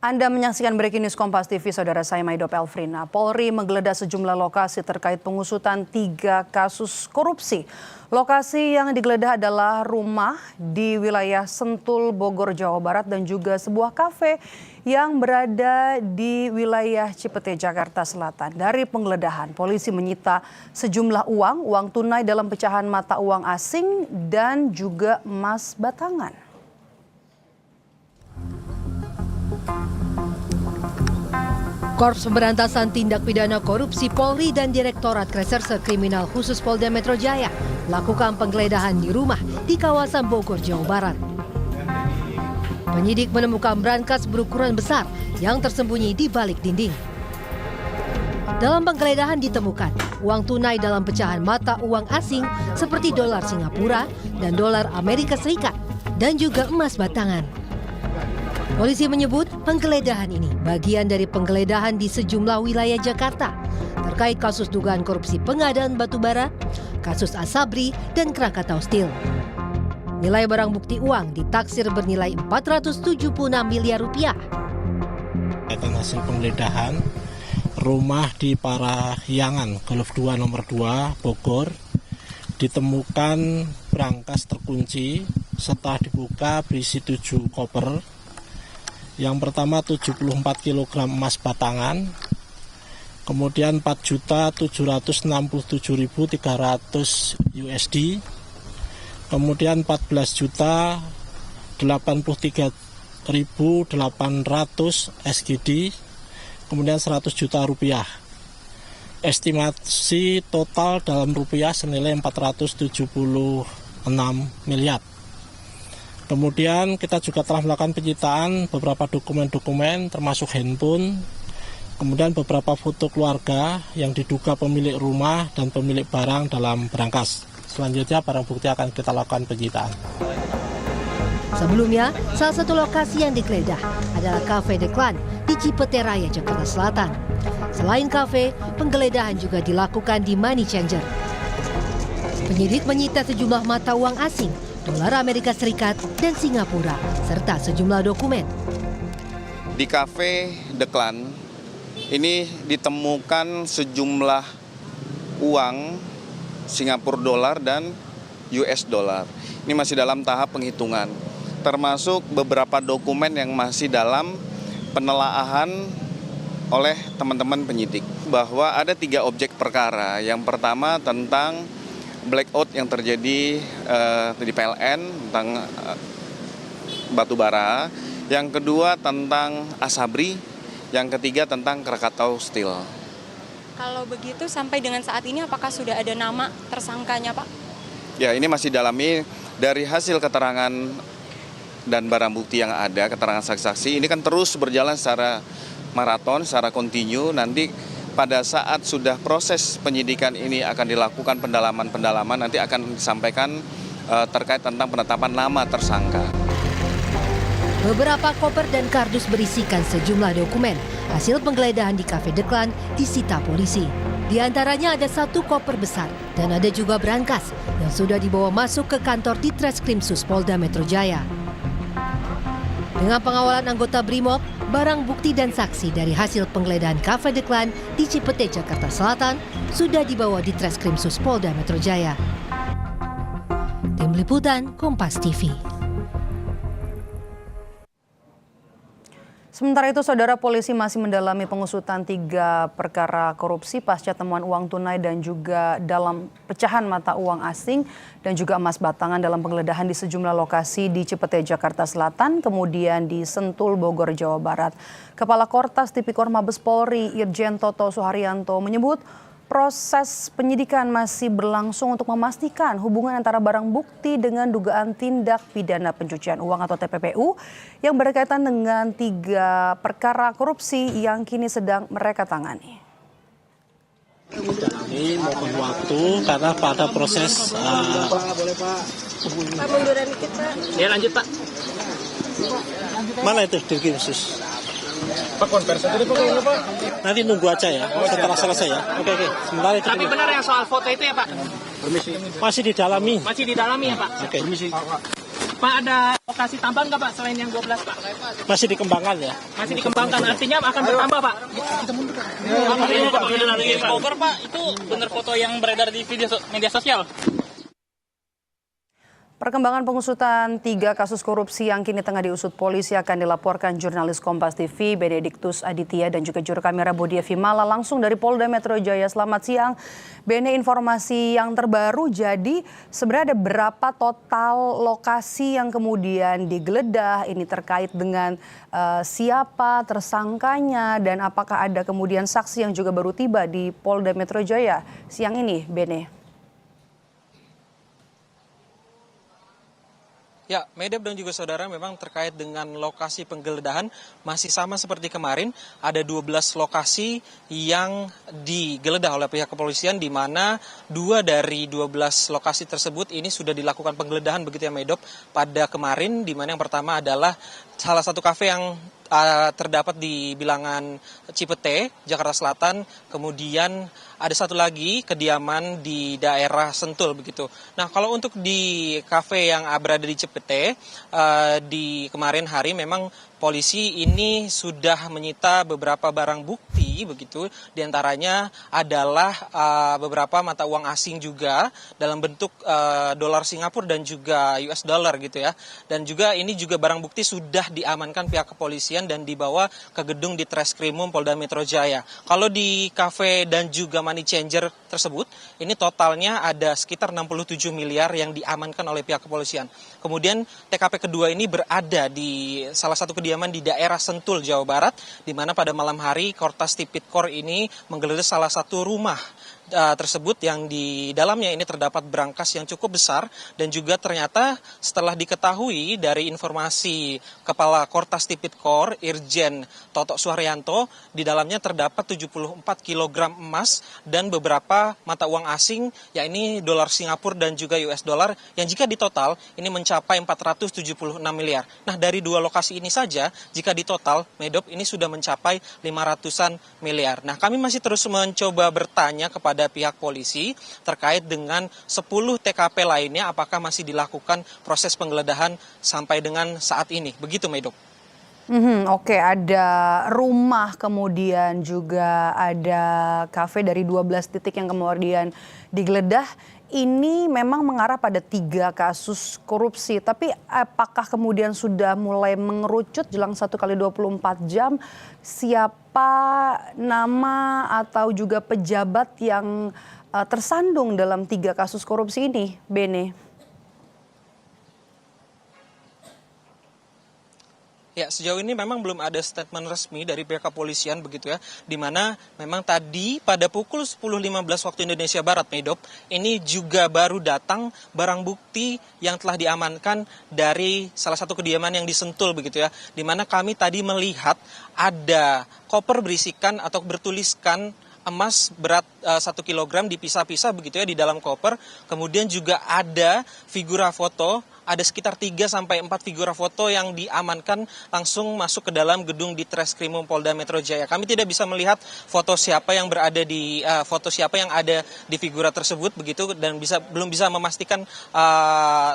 Anda menyaksikan Breaking News Kompas TV, saudara saya Maido Pelfrina. Polri menggeledah sejumlah lokasi terkait pengusutan 3 kasus korupsi. Lokasi yang digeledah adalah rumah di wilayah Sentul, Bogor, Jawa Barat dan juga sebuah kafe yang berada di wilayah Cipete, Jakarta Selatan. Dari penggeledahan, polisi menyita sejumlah uang tunai dalam pecahan mata uang asing dan juga emas batangan. Korps Pemberantasan Tindak Pidana Korupsi Polri dan Direktorat Reserse Kriminal Khusus Polda Metro Jaya melakukan penggeledahan di rumah di kawasan Bogor, Jawa Barat. Penyidik menemukan brankas berukuran besar yang tersembunyi di balik dinding. Dalam penggeledahan ditemukan uang tunai dalam pecahan mata uang asing seperti dolar Singapura dan dolar Amerika Serikat dan juga emas batangan. Polisi menyebut penggeledahan ini bagian dari penggeledahan di sejumlah wilayah Jakarta terkait kasus dugaan korupsi pengadaan batubara, kasus Asabri, dan Krakatau Steel. Nilai barang bukti uang ditaksir bernilai 476 miliar rupiah. Hasil penggeledahan rumah di Parahyangan, Golf 2 nomor 2, Bogor, ditemukan brankas terkunci. Setelah dibuka berisi 7 koper. Yang pertama 74 kg emas batangan, kemudian 4.767.300 USD, kemudian 14.083.800 SGD, kemudian 100 juta rupiah. Estimasi total dalam rupiah senilai 476 miliar. Kemudian kita juga telah melakukan penyitaan beberapa dokumen-dokumen termasuk handphone, kemudian beberapa foto keluarga yang diduga pemilik rumah dan pemilik barang dalam brankas. Selanjutnya barang bukti akan kita lakukan penyitaan. Sebelumnya, salah satu lokasi yang digeledah adalah Cafe Deklan di Cipete Raya, Jakarta Selatan. Selain kafe, penggeledahan juga dilakukan di Money Changer. Penyidik menyita sejumlah mata uang asing, dolar Amerika Serikat dan Singapura, serta sejumlah dokumen. Di Cafe Deklan ini ditemukan sejumlah uang Singapura dolar dan US dolar. Ini masih dalam tahap penghitungan, termasuk beberapa dokumen yang masih dalam penelaahan oleh teman-teman penyidik. Bahwa ada 3 objek perkara. Yang pertama tentang blackout yang terjadi di PLN tentang batubara, yang kedua tentang Asabri, yang ketiga tentang Krakatau Steel. Kalau begitu sampai dengan saat ini apakah sudah ada nama tersangkanya, Pak? Ya, ini masih dalami dari hasil keterangan dan barang bukti yang ada, keterangan saksi-saksi ini kan terus berjalan secara maraton, secara kontinu. Nanti pada saat sudah proses penyidikan ini akan dilakukan pendalaman, nanti akan disampaikan terkait tentang penetapan nama tersangka. Beberapa koper dan kardus berisikan sejumlah dokumen. Hasil penggeledahan di Cafe Deklan disita polisi. Di antaranya ada 1 koper besar dan ada juga brankas yang sudah dibawa masuk ke kantor Ditreskrimsus Polda Metro Jaya. Dengan pengawalan anggota Brimob, barang bukti dan saksi dari hasil penggeledahan Cafe Deklan di Cipete, Jakarta Selatan sudah dibawa di Ditreskrimsus Polda Metro Jaya. Tim Liputan Kompas TV. Sementara itu, saudara, polisi masih mendalami pengusutan 3 perkara korupsi pasca temuan uang tunai dan juga dalam pecahan mata uang asing dan juga emas batangan dalam penggeledahan di sejumlah lokasi di Cipete, Jakarta Selatan, kemudian di Sentul, Bogor, Jawa Barat. Kepala Kortas Tipikor Mabes Polri, Irjen Toto Suharyanto, menyebut proses penyidikan masih berlangsung untuk memastikan hubungan antara barang bukti dengan dugaan tindak pidana pencucian uang atau TPPU yang berkaitan dengan 3 perkara korupsi yang kini sedang mereka tangani. Ini mohon waktu karena pada proses Munduran kita. Ya lanjut, Pak. Mana itu Ditreskrimsus? Pak, konversi tadi Pak, ini Pak. Nanti nunggu aja ya, setelah selesai ya. Oke. Sebentar itu. Tapi benar yang soal foto itu ya, Pak? Masih didalami. Masih didalami ya, Pak? Oke. Permisi. Pak, Pak, ada lokasi tambahan nggak Pak selain yang 12 Pak? Masih dikembangkan ya. Masih dikembangkan, artinya akan bertambah Pak? Ini Pak, cover Pak, itu benar foto yang beredar di media sosial? Perkembangan pengusutan 3 kasus korupsi yang kini tengah diusut polisi akan dilaporkan jurnalis Kompas TV Benediktus Aditya dan juga juru kamera Budi Vimala langsung dari Polda Metro Jaya. Selamat siang. Bene, informasi yang terbaru, jadi sebenarnya ada berapa total lokasi yang kemudian digeledah, ini terkait dengan siapa tersangkanya dan apakah ada kemudian saksi yang juga baru tiba di Polda Metro Jaya siang ini, Bene? Ya, Medep dan juga saudara, memang terkait dengan lokasi penggeledahan masih sama seperti kemarin. Ada 12 lokasi yang digeledah oleh pihak kepolisian, di mana 2 dari 12 lokasi tersebut ini sudah dilakukan penggeledahan begitu ya Medep pada kemarin, di mana yang pertama adalah salah satu kafe yang terdapat di bilangan Cipete, Jakarta Selatan. Kemudian ada satu lagi kediaman di daerah Sentul begitu. Nah, kalau untuk di kafe yang berada di Cipete, di kemarin hari memang polisi ini sudah menyita beberapa barang bukti begitu, diantaranya adalah beberapa mata uang asing juga dalam bentuk dolar Singapura dan juga US dollar gitu ya. Dan juga ini juga barang bukti sudah diamankan pihak kepolisian dan dibawa ke gedung di Treskrimum Polda Metro Jaya. Kalau di kafe dan juga money changer tersebut, ini totalnya ada sekitar 67 miliar yang diamankan oleh pihak kepolisian. Kemudian TKP kedua ini berada di salah satu kediaman di daerah Sentul, Jawa Barat, di mana pada malam hari Kortas Tipikor ini menggeledah salah satu rumah tersebut yang di dalamnya ini terdapat berangkas yang cukup besar, dan juga ternyata setelah diketahui dari informasi Kepala Kortas Tipikor Irjen Toto Suharyanto, di dalamnya terdapat 74 kg emas dan beberapa mata uang asing, yakni dolar Singapura dan juga US dollar, yang jika ditotal ini mencapai 476 miliar. Nah, dari 2 lokasi ini saja jika ditotal Medop ini sudah mencapai 500-an miliar. Nah, kami masih terus mencoba bertanya kepada pihak polisi terkait dengan 10 TKP lainnya apakah masih dilakukan proses penggeledahan sampai dengan saat ini. Begitu, Medok. Oke, ada rumah, kemudian juga ada kafe dari 12 titik yang kemudian digeledah. Ini memang mengarah pada 3 kasus korupsi, tapi apakah kemudian sudah mulai mengerucut jelang 1x24 jam siapa nama atau juga pejabat yang tersandung dalam 3 kasus korupsi ini, Bene? Ya, sejauh ini memang belum ada statement resmi dari pihak kepolisian begitu ya, di mana memang tadi pada pukul 10.15 waktu Indonesia Barat, Medop, ini juga baru datang barang bukti yang telah diamankan dari salah satu kediaman yang di Sentul begitu ya, di mana kami tadi melihat ada koper berisikan atau bertuliskan emas berat 1 kilogram dipisah-pisah begitu ya di dalam koper. Kemudian juga ada figura foto, ada sekitar 3-4 figura foto yang diamankan langsung masuk ke dalam gedung di Treskrimum Polda Metro Jaya. Kami tidak bisa melihat foto siapa yang berada di siapa yang ada di figura tersebut begitu, dan belum bisa memastikan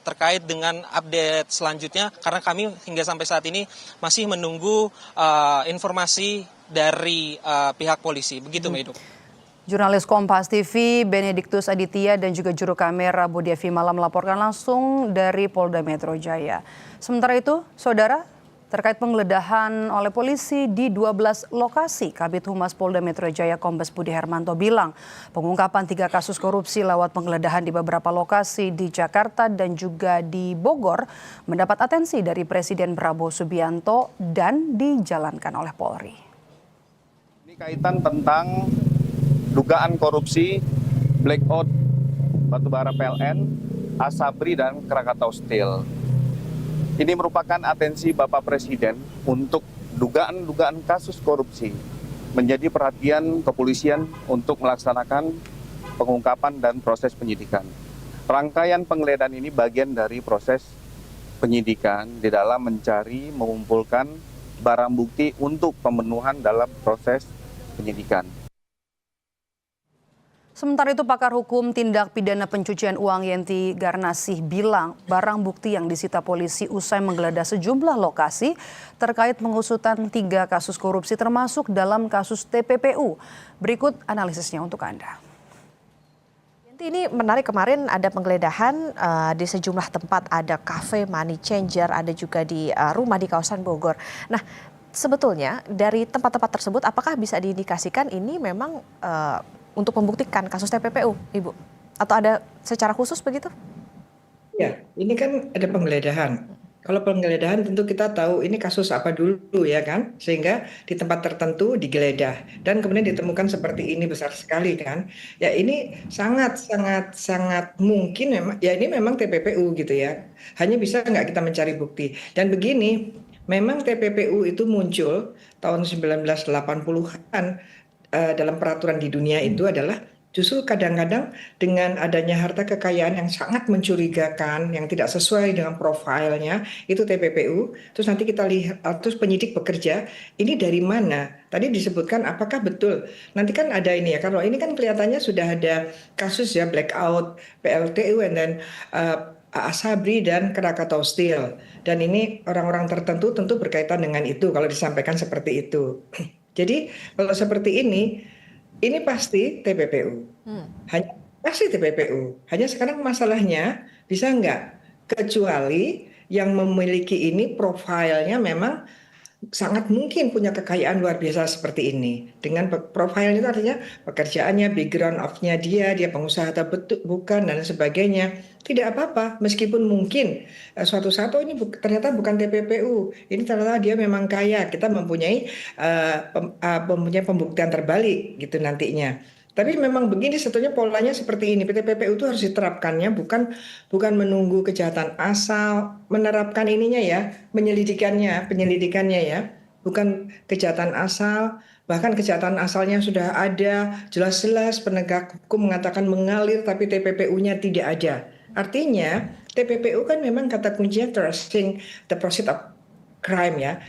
terkait dengan update selanjutnya karena kami hingga sampai saat ini masih menunggu informasi dari pihak polisi. Begitu, Medok. Jurnalis Kompas TV Benediktus Aditya dan juga juru kamera Budi Vimala melaporkan langsung dari Polda Metro Jaya. Sementara itu, saudara, terkait penggeledahan oleh polisi di 12 lokasi, Kabid Humas Polda Metro Jaya Kombes Budi Hermanto bilang pengungkapan 3 kasus korupsi lewat penggeledahan di beberapa lokasi di Jakarta dan juga di Bogor mendapat atensi dari Presiden Prabowo Subianto dan dijalankan oleh Polri. Ini kaitan tentang dugaan korupsi blackout batubara PLN, Asabri, dan Krakatau Steel. Ini merupakan atensi Bapak Presiden untuk dugaan-dugaan kasus korupsi menjadi perhatian kepolisian untuk melaksanakan pengungkapan dan proses penyidikan. Rangkaian penggeledahan ini bagian dari proses penyidikan di dalam mencari, mengumpulkan barang bukti untuk pemenuhan dalam proses penyidikan. Sementara itu pakar hukum tindak pidana pencucian uang Yenti Garnasih bilang barang bukti yang disita polisi usai menggeledah sejumlah lokasi terkait pengusutan 3 kasus korupsi termasuk dalam kasus TPPU. Berikut analisisnya untuk Anda. Ini menarik, kemarin ada penggeledahan di sejumlah tempat, ada cafe, money changer, ada juga di rumah di kawasan Bogor. Nah, sebetulnya dari tempat-tempat tersebut apakah bisa diindikasikan ini memang untuk membuktikan kasus TPPU, Ibu? Atau ada secara khusus begitu? Ya, ini kan ada penggeledahan. Kalau penggeledahan tentu kita tahu ini kasus apa dulu ya kan, sehingga di tempat tertentu digeledah dan kemudian ditemukan seperti ini besar sekali kan. Ya ini sangat mungkin memang ya ini memang TPPU gitu ya. Hanya bisa nggak kita mencari bukti. Dan begini, memang TPPU itu muncul tahun 1980-an dalam peraturan di dunia itu adalah justru kadang-kadang dengan adanya harta kekayaan yang sangat mencurigakan, yang tidak sesuai dengan profilnya, itu TPPU. Terus nanti kita lihat, terus penyidik bekerja, ini dari mana? Tadi disebutkan apakah betul? Nanti kan ada ini ya, kalau ini kan kelihatannya sudah ada kasus ya, blackout, PLTU, dan Asabri dan Krakatau Steel. Dan ini orang-orang tertentu tentu berkaitan dengan itu kalau disampaikan seperti itu. Jadi kalau seperti ini pasti TPPU. Pasti TPPU. Hanya sekarang masalahnya bisa nggak? Kecuali yang memiliki ini profilnya memang sangat mungkin punya kekayaan luar biasa seperti ini. Dengan profil itu artinya pekerjaannya, background of-nya dia pengusaha atau bukan dan sebagainya. Tidak apa-apa, meskipun mungkin suatu saat ini ternyata bukan TPPU. Ini ternyata dia memang kaya. Kita mempunyai pembuktian terbalik gitu nantinya. Tapi memang begini, sebetulnya polanya seperti ini. TPPU itu harus diterapkannya bukan menunggu kejahatan asal, menerapkan ininya ya, penyelidikannya ya. Bukan kejahatan asal, bahkan kejahatan asalnya sudah ada, jelas-jelas penegak hukum mengatakan mengalir tapi TPPU-nya tidak ada. Artinya TPPU kan memang kata kuncinya tracing the proceeds of crime ya,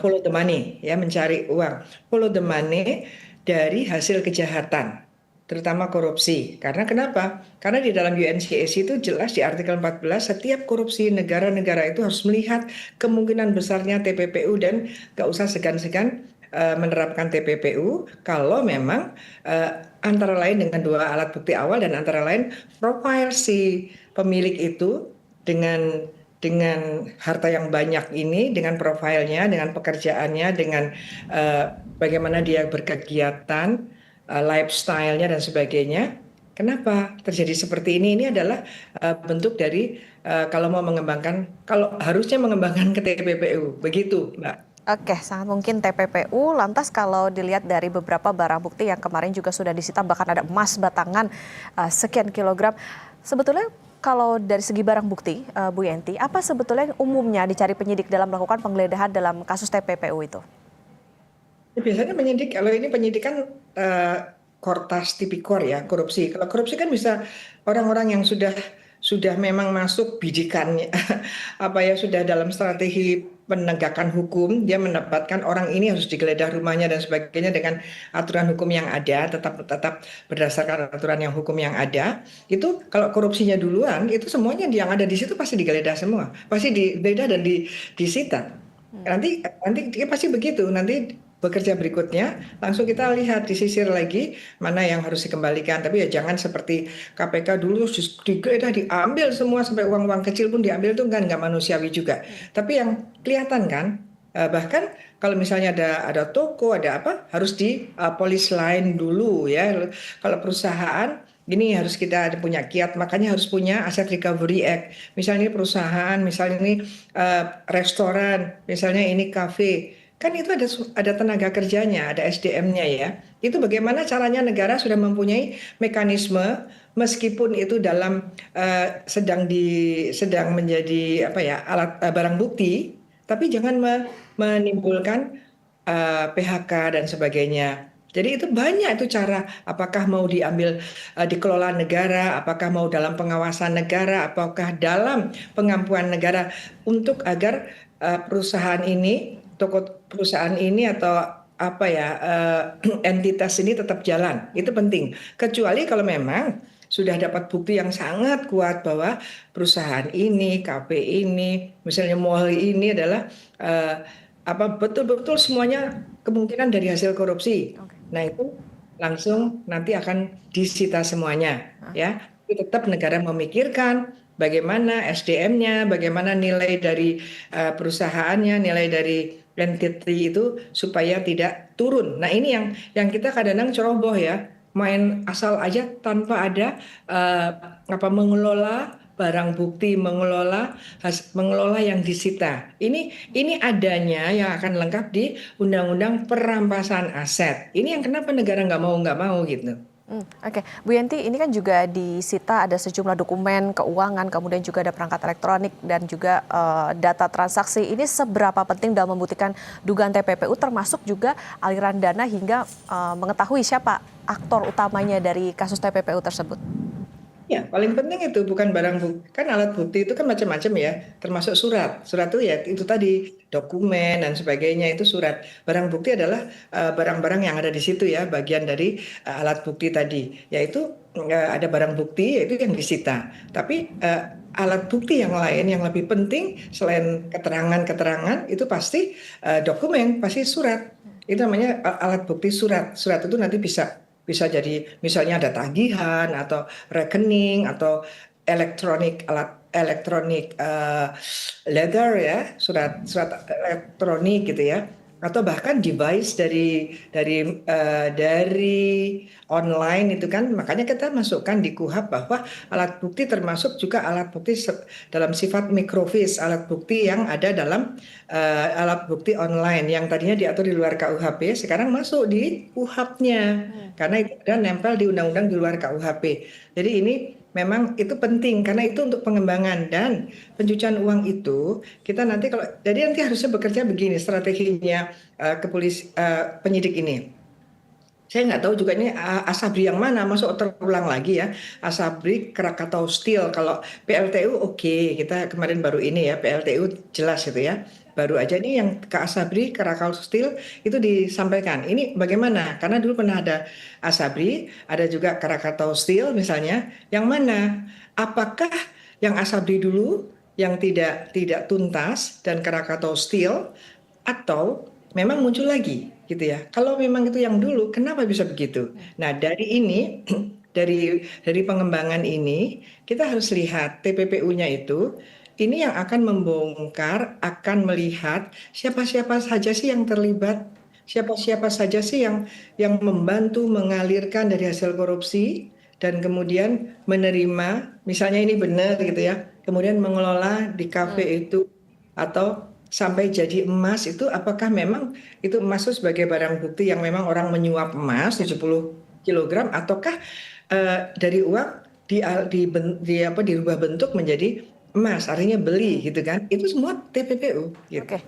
follow the money ya, mencari uang, follow the money dari hasil kejahatan, terutama korupsi. Karena kenapa? Karena di dalam UNCAC itu jelas di artikel 14 setiap korupsi negara-negara itu harus melihat kemungkinan besarnya TPPU dan gak usah segan-segan menerapkan TPPU kalau memang antara lain dengan 2 alat bukti awal dan antara lain profil si pemilik itu dengan harta yang banyak ini, dengan profilnya, dengan pekerjaannya, dengan bagaimana dia berkegiatan, lifestyle-nya dan sebagainya. Kenapa terjadi seperti ini? Ini adalah bentuk dari kalau harusnya mengembangkan ke TPPU, begitu, Mbak. Oke, sangat mungkin TPPU. Lantas kalau dilihat dari beberapa barang bukti yang kemarin juga sudah disita, bahkan ada emas batangan sekian kilogram. Sebetulnya kalau dari segi barang bukti, Bu Yenti, apa sebetulnya yang umumnya dicari penyidik dalam melakukan penggeledahan dalam kasus TPPU itu? Biasanya penyidik, kalau ini penyidikan Kortas Tipikor ya, korupsi. Kalau korupsi kan bisa orang-orang yang sudah memang masuk bidikannya, sudah dalam strategi penegakan hukum, dia mendapatkan orang ini harus digeledah rumahnya dan sebagainya dengan aturan hukum yang ada, tetap berdasarkan aturan yang hukum yang ada. Itu kalau korupsinya duluan, itu semuanya yang ada di situ pasti digeledah semua, pasti digeledah dan disita. Nanti dia pasti begitu. Nanti bekerja berikutnya langsung kita lihat, disisir lagi mana yang harus dikembalikan. Tapi ya jangan seperti KPK dulu digeledah, diambil semua sampai uang-uang kecil pun diambil, itu kan nggak manusiawi juga. Tapi yang kelihatan kan, bahkan kalau misalnya ada toko, ada apa, harus di police line dulu ya. Kalau perusahaan ini harus kita punya kiat, makanya harus punya Asset Recovery Act. Misalnya ini perusahaan, misalnya ini restoran, misalnya ini kafe. Kan itu ada tenaga kerjanya, ada SDM-nya ya. Itu bagaimana caranya negara sudah mempunyai mekanisme meskipun itu dalam sedang menjadi alat barang bukti, tapi jangan menimbulkan PHK dan sebagainya. Jadi itu banyak itu cara, apakah mau diambil dikelola negara, apakah mau dalam pengawasan negara, apakah dalam pengampuan negara untuk agar perusahaan ini, toko perusahaan ini atau entitas ini tetap jalan. Itu penting. Kecuali kalau memang sudah dapat bukti yang sangat kuat bahwa perusahaan ini, kafe ini, misalnya mall ini adalah betul-betul semuanya kemungkinan dari hasil korupsi. Nah, itu langsung nanti akan disita semuanya, ya. Tapi tetap negara memikirkan bagaimana SDM-nya, bagaimana nilai dari perusahaannya, nilai dari entity itu supaya tidak turun. Nah, ini yang kita kadang-kadang ceroboh ya, main asal aja tanpa ada mengelola barang bukti, mengelola yang disita. Ini adanya yang akan lengkap di Undang-Undang Perampasan Aset. Ini yang kenapa negara nggak mau gitu. Oke, Bu Yenti, ini kan juga disita ada sejumlah dokumen keuangan, kemudian juga ada perangkat elektronik dan juga data transaksi. Ini seberapa penting dalam membuktikan dugaan TPPU, termasuk juga aliran dana hingga mengetahui siapa aktor utamanya dari kasus TPPU tersebut? Ya, paling penting itu bukan barang bukti. Kan alat bukti itu kan macam-macam ya, termasuk surat. Surat itu ya itu tadi, dokumen dan sebagainya itu surat. Barang bukti adalah barang-barang yang ada di situ ya, bagian dari alat bukti tadi. Yaitu ada barang bukti yaitu yang disita. Tapi alat bukti yang lain yang lebih penting selain keterangan-keterangan itu pasti dokumen, pasti surat. Itu namanya alat bukti surat. Surat itu nanti bisa jadi misalnya ada tagihan atau rekening atau alat elektronik letter ya, surat elektronik gitu ya, atau bahkan device dari online itu kan. Makanya kita masukkan di KUHP bahwa alat bukti termasuk juga alat bukti dalam sifat mikrofis, alat bukti yang ada dalam alat bukti online yang tadinya diatur di luar KUHP sekarang masuk di KUHP-nya karena itu ada nempel di undang-undang di luar KUHP. Jadi ini memang itu penting karena itu untuk pengembangan dan pencucian uang itu kita nanti jadi nanti harusnya bekerja begini strateginya penyidik ini. Saya nggak tahu juga ini Asabri yang mana, masuk terulang lagi ya. Asabri, Krakatau Steel, kalau PLTU oke, kita kemarin baru ini ya, PLTU jelas itu ya. Baru aja ini yang ke Asabri, Krakatau Steel itu disampaikan. Ini bagaimana? Karena dulu pernah ada Asabri, ada juga Krakatau Steel misalnya. Yang mana? Apakah yang Asabri dulu yang tidak tuntas dan Krakatau Steel atau memang muncul lagi gitu ya. Kalau memang itu yang dulu, kenapa bisa begitu? Nah, dari ini dari pengembangan ini kita harus lihat TPPU-nya itu ini yang akan membongkar, akan melihat siapa-siapa saja sih yang terlibat, siapa-siapa saja sih yang membantu mengalirkan dari hasil korupsi dan kemudian menerima, misalnya ini benar gitu ya, kemudian mengelola di kafe itu atau sampai jadi emas itu apakah memang itu emas itu sebagai barang bukti yang memang orang menyuap emas 70 kg ataukah dari uang dirubah bentuk menjadi emas artinya beli gitu kan, itu semua TPPU gitu. Oke,